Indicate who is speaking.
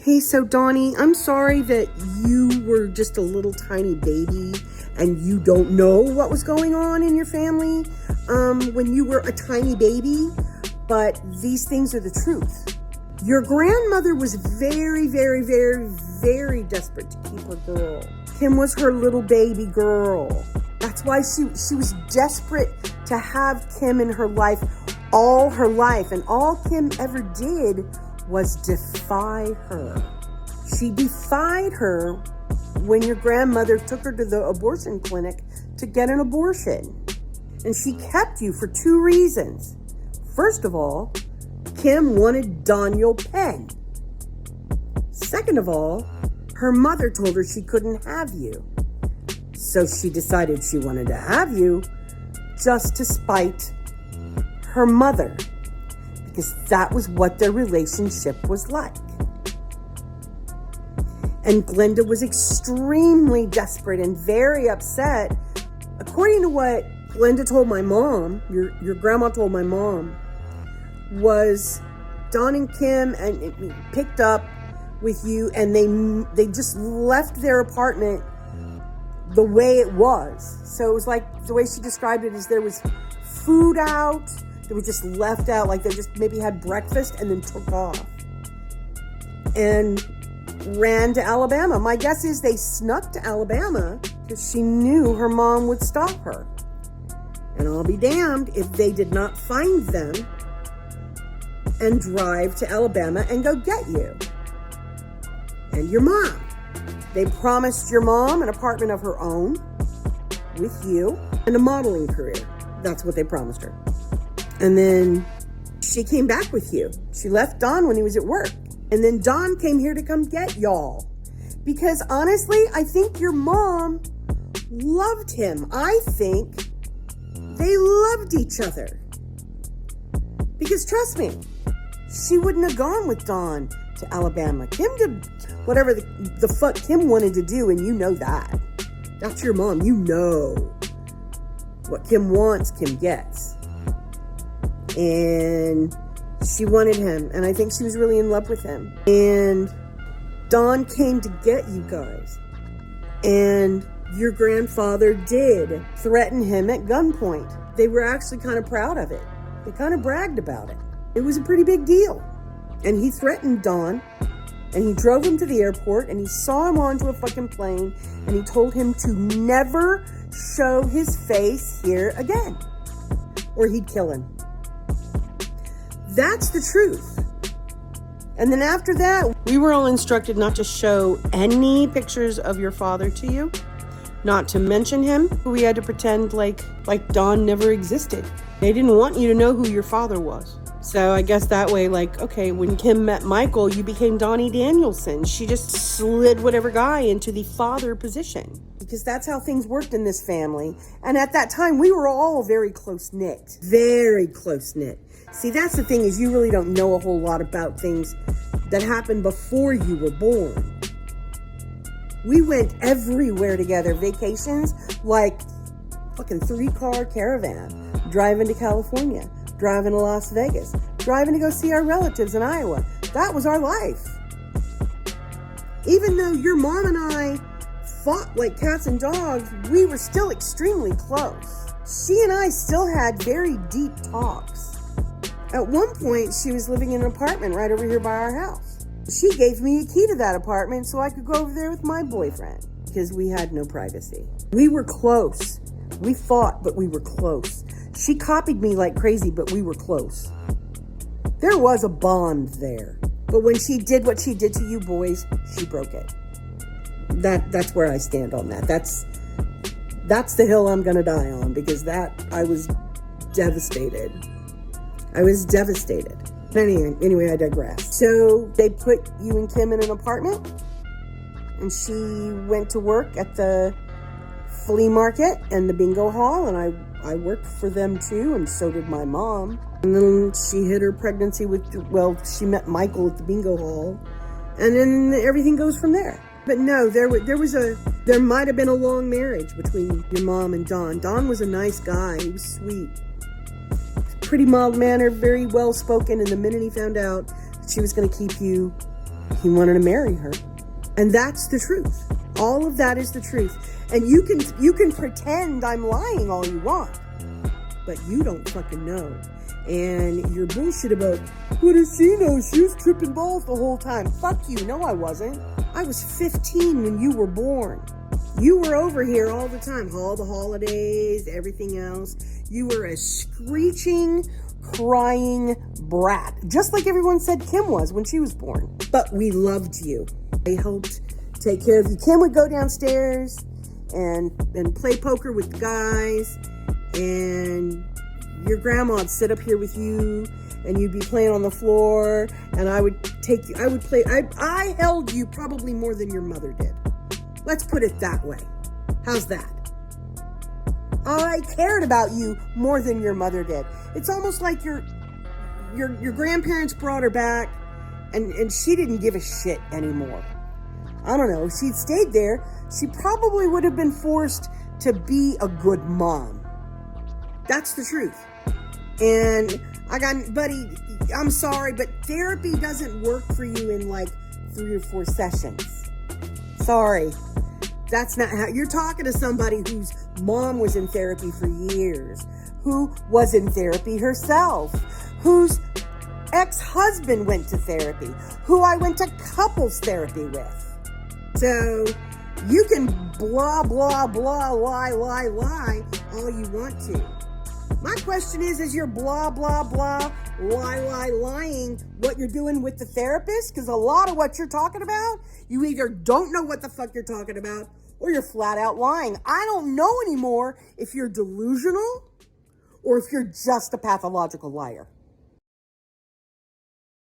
Speaker 1: Hey, so Donnie, I'm sorry that you were just a little tiny baby and you don't know what was going on in your family when you were a tiny baby, but these things are the truth. Your grandmother was very, very, very, very desperate to keep her girl. Kim was her little baby girl. That's why she was desperate to have Kim in her life all her life, and all Kim ever did was defy her. She defied her when your grandmother took her to the abortion clinic to get an abortion. And she kept you for two reasons. First of all, Kim wanted Daniel Penn. Second of all, her mother told her she couldn't have you. So she decided she wanted to have you just to spite her mother, because that was what their relationship was like. And Glenda was extremely desperate and very upset. According to what Glenda told my mom, your grandma told my mom, was Don and Kim and picked up with you, and they just left their apartment the way it was. So it was like, the way she described it is there was food out. They were just left out, like they just maybe had breakfast and then took off and ran to Alabama. My guess is they snuck to Alabama because she knew her mom would stop her. And I'll be damned if they did not find them and drive to Alabama and go get you and your mom. They promised your mom an apartment of her own with you and a modeling career. That's what they promised her. And then she came back with you. She left Don when he was at work. And then Don came here to come get y'all. Because honestly, I think your mom loved him. I think they loved each other. Because trust me, she wouldn't have gone with Don to Alabama. Kim did whatever the fuck Kim wanted to do, and you know that. That's your mom. You know what Kim wants, Kim gets. And she wanted him, and I think she was really in love with him. And Don came to get you guys, and your grandfather did threaten him at gunpoint. They were actually kind of proud of it. They kind of bragged about it. It was a pretty big deal. And he threatened Don, and he drove him to the airport, and he saw him onto a fucking plane, and he told him to never show his face here again, or he'd kill him. That's the truth. And then after that, we were all instructed not to show any pictures of your father to you, not to mention him. We had to pretend like Don never existed. They didn't want you to know who your father was. So I guess that way, like, okay, when Kim met Michael, you became Donnie Danielson. She just slid whatever guy into the father position, because that's how things worked in this family. And at that time, we were all very close-knit. Very close-knit. See, that's the thing, is you really don't know a whole lot about things that happened before you were born. We went everywhere together. Vacations, like fucking 3-car caravan. Driving to California. Driving to Las Vegas. Driving to go see our relatives in Iowa. That was our life. Even though your mom and I fought like cats and dogs, we were still extremely close. She and I still had very deep talks. At one point, she was living in an apartment right over here by our house. She gave me a key to that apartment so I could go over there with my boyfriend, because we had no privacy. We were close. We fought, but we were close. She copied me like crazy, but we were close. There was a bond there. But when she did what she did to you boys, she broke it. That's where I stand on that. That's the hill I'm going to die on, because I was devastated. I was devastated. Anyway, I digress. So they put you and Kim in an apartment, and she went to work at the flea market and the bingo hall, and I worked for them too, and so did my mom. And then she hid her pregnancy she met Michael at the bingo hall, and then everything goes from there. But no, there might have been a long marriage between your mom and Don. Don was a nice guy. He was sweet. Pretty mild-mannered, very well-spoken, and the minute he found out that she was going to keep you he wanted to marry her. And that's the truth. All of that is the truth. And you can pretend I'm lying all you want, but you don't fucking know. And your bullshit about, what does she know? She was tripping balls the whole time. Fuck you. No, I wasn't. I was 15 when you were born. You were over here all the time. All the holidays, everything else. You were a screeching, crying brat. Just like everyone said Kim was when she was born. But we loved you. I helped take care of you. Kim would go downstairs and play poker with the guys. And your grandma would sit up here with you, and you'd be playing on the floor, and I would take you, I held you probably more than your mother did. Let's put it that way. How's that? I cared about you more than your mother did. It's almost like your grandparents brought her back, and she didn't give a shit anymore. I don't know. If she'd stayed there, she probably would have been forced to be a good mom. That's the truth. And buddy, I'm sorry, but therapy doesn't work for you in like 3 or 4 sessions. Sorry. That's not how you're talking to somebody whose mom was in therapy for years, who was in therapy herself, whose ex-husband went to therapy, who I went to couples therapy with. So you can blah, blah, blah, lie all you want to. My question is your blah, blah, blah, lying what you're doing with the therapist? Because a lot of what you're talking about, you either don't know what the fuck you're talking about or you're flat out lying. I don't know anymore if you're delusional or if you're just a pathological liar.